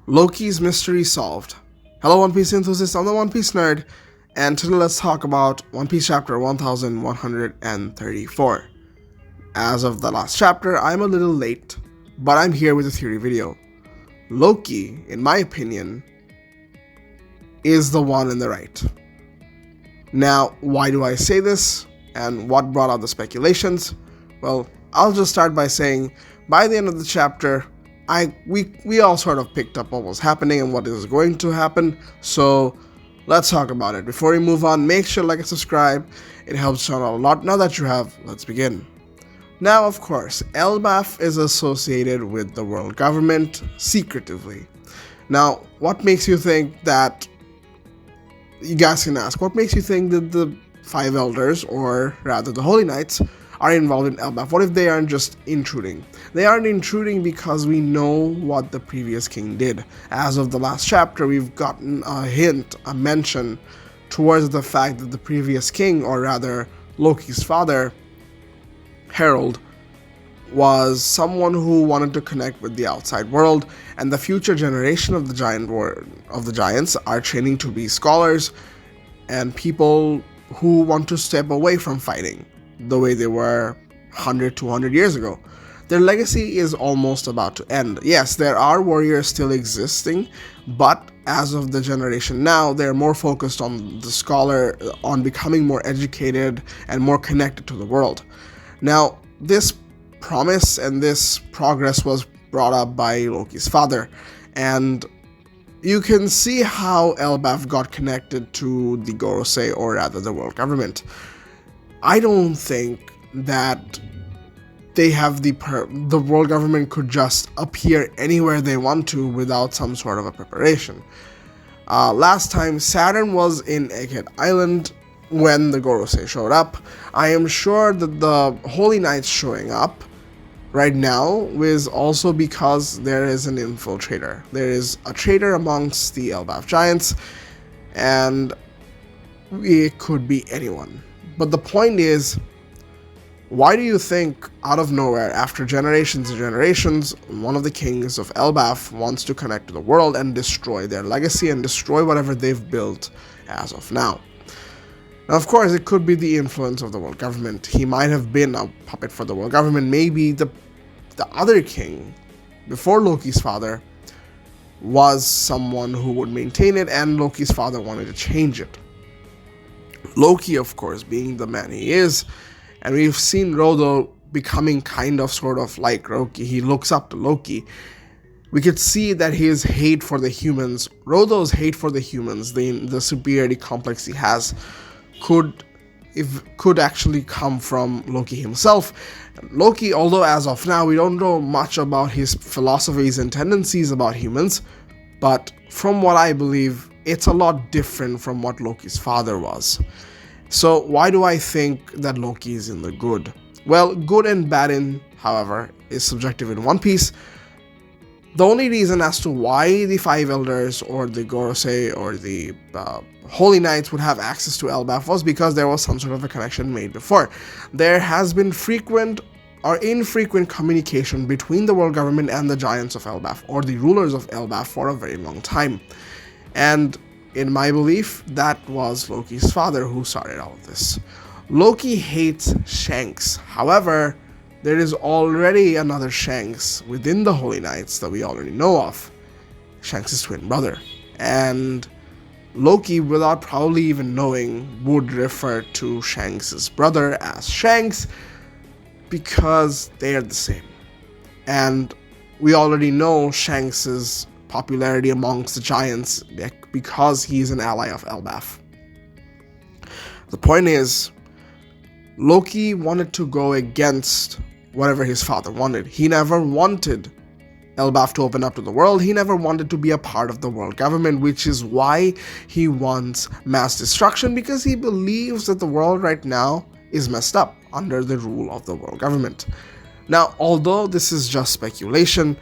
Loki's mystery solved. Hello, One Piece enthusiasts, I'm the One Piece nerd, and today let's talk about One Piece chapter 1134. As of the last chapter, I'm a little late, but I'm here with a theory video. Loki, in my opinion, is the one in the right. Now, why do I say this, and what brought out the speculations? Well, I'll just start by saying, by the end of the chapter, we all sort of picked up what was happening and what is going to happen, so let's talk about it. Before we move on, make sure to like and subscribe. It helps out a lot. Now that you have, let's begin. Now, of course, Elbaf is associated with the world government secretively. Now, what makes you think that, you guys can ask, what makes you think that the Five Elders, or rather the Holy Knights, are involved in Elbaf? What if they aren't just intruding? They aren't intruding because we know what the previous king did. As of the last chapter, we've gotten a hint, a mention towards the fact that the previous king, or rather Loki's father, Harold, was someone who wanted to connect with the outside world, and the future generation of the giants are training to be scholars and people who want to step away from fighting the way they were 100, 200 years ago. Their legacy is almost about to end. Yes, there are warriors still existing, but as of the generation now, they're more focused on the scholar, on becoming more educated and more connected to the world. Now, this promise and this progress was brought up by Loki's father, and you can see how Elbaf got connected to the Gorosei, or rather the world government. I don't think that they have the world government could just appear anywhere they want to without some sort of a preparation. Last time Saturn was in Egghead Island when the Gorosei showed up. I am sure that the Holy Knights showing up right now is also because there is an infiltrator. There is a traitor amongst the Elbaf giants, and it could be anyone. But the point is, why do you think, out of nowhere, after generations and generations, one of the kings of Elbaf wants to connect to the world and destroy their legacy and destroy whatever they've built as of now? Now, of course, it could be the influence of the world government. He might have been a puppet for the world government. Maybe the other king, before Loki's father, was someone who would maintain it, and Loki's father wanted to change it. Loki, of course, being the man he is, and we've seen Rodo becoming kind of sort of like Loki. He looks up to Loki. We could see that his hate for the humans, Rodo's hate for the humans, the superiority complex he has, could actually come from Loki himself. Loki, although as of now we don't know much about his philosophies and tendencies about humans, but from what I believe, it's a lot different from what Loki's father was. So why do I think that Loki is in the good? Well, good and bad, however, is subjective in One Piece. The only reason as to why the Five Elders or the Gorosei or the Holy Knights would have access to Elbaf was because there was some sort of a connection made before. There has been frequent or infrequent communication between the world government and the giants of Elbaf, or the rulers of Elbaf, for a very long time. And in my belief, that was Loki's father who started all of this. Loki hates Shanks. However, there is already another Shanks within the Holy Knights that we already know of. Shanks' twin brother. And Loki, without probably even knowing, would refer to Shanks' brother as Shanks because they are the same. And we already know Shanks' popularity amongst the giants because he's an ally of Elbaf. The point is, Loki wanted to go against whatever his father wanted. He never wanted Elbaf to open up to the world. He never wanted to be a part of the world government, which is why he wants mass destruction, because he believes that the world right now is messed up under the rule of the world government. Now, although this is just speculation,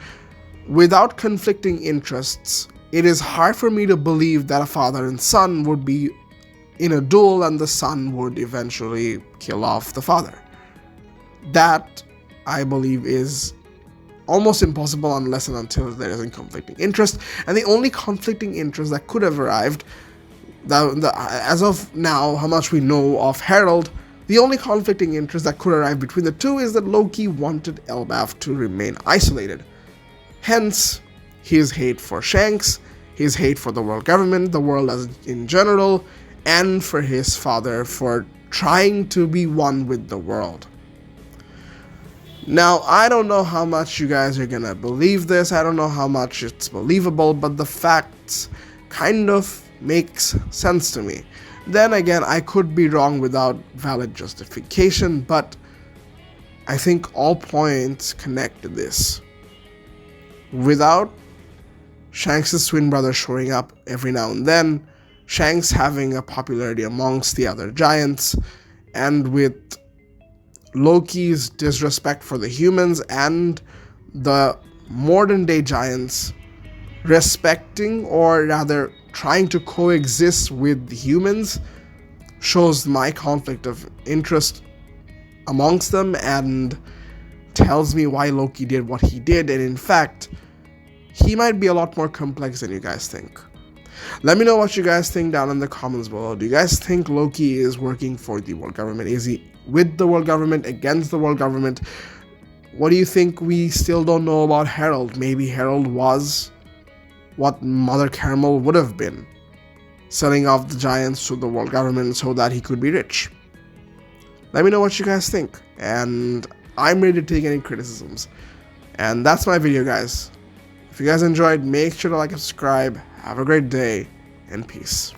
without conflicting interests, it is hard for me to believe that a father and son would be in a duel and the son would eventually kill off the father. That, I believe, is almost impossible unless and until there is a conflicting interest. And the only conflicting interest that could have arrived, as of now, how much we know of Harold, the only conflicting interest that could arrive between the two is that Loki wanted Elbaf to remain isolated. Hence, his hate for Shanks, his hate for the world government, the world as in general, and for his father for trying to be one with the world. Now, I don't know how much you guys are gonna believe this, I don't know how much it's believable, but the facts kind of makes sense to me. Then again, I could be wrong without valid justification, but I think all points connect to this. Without Shanks' twin brother showing up every now and then, Shanks having a popularity amongst the other giants, and with Loki's disrespect for the humans and the modern day giants respecting, or rather trying to coexist with humans, shows my conflict of interest amongst them and tells me why Loki did what he did. And in fact, he might be a lot more complex than you guys think. Let me know what you guys think down in the comments below. Do you guys think Loki is working for the world government? Is he with the world government, against the world government? What do you think we still don't know about Harold? Maybe Harold was what Mother Caramel would have been, selling off the giants to the world government so that he could be rich. Let me know what you guys think, and I'm ready to take any criticisms. And that's my video, guys. If you guys enjoyed, make sure to like and subscribe. Have a great day, and peace.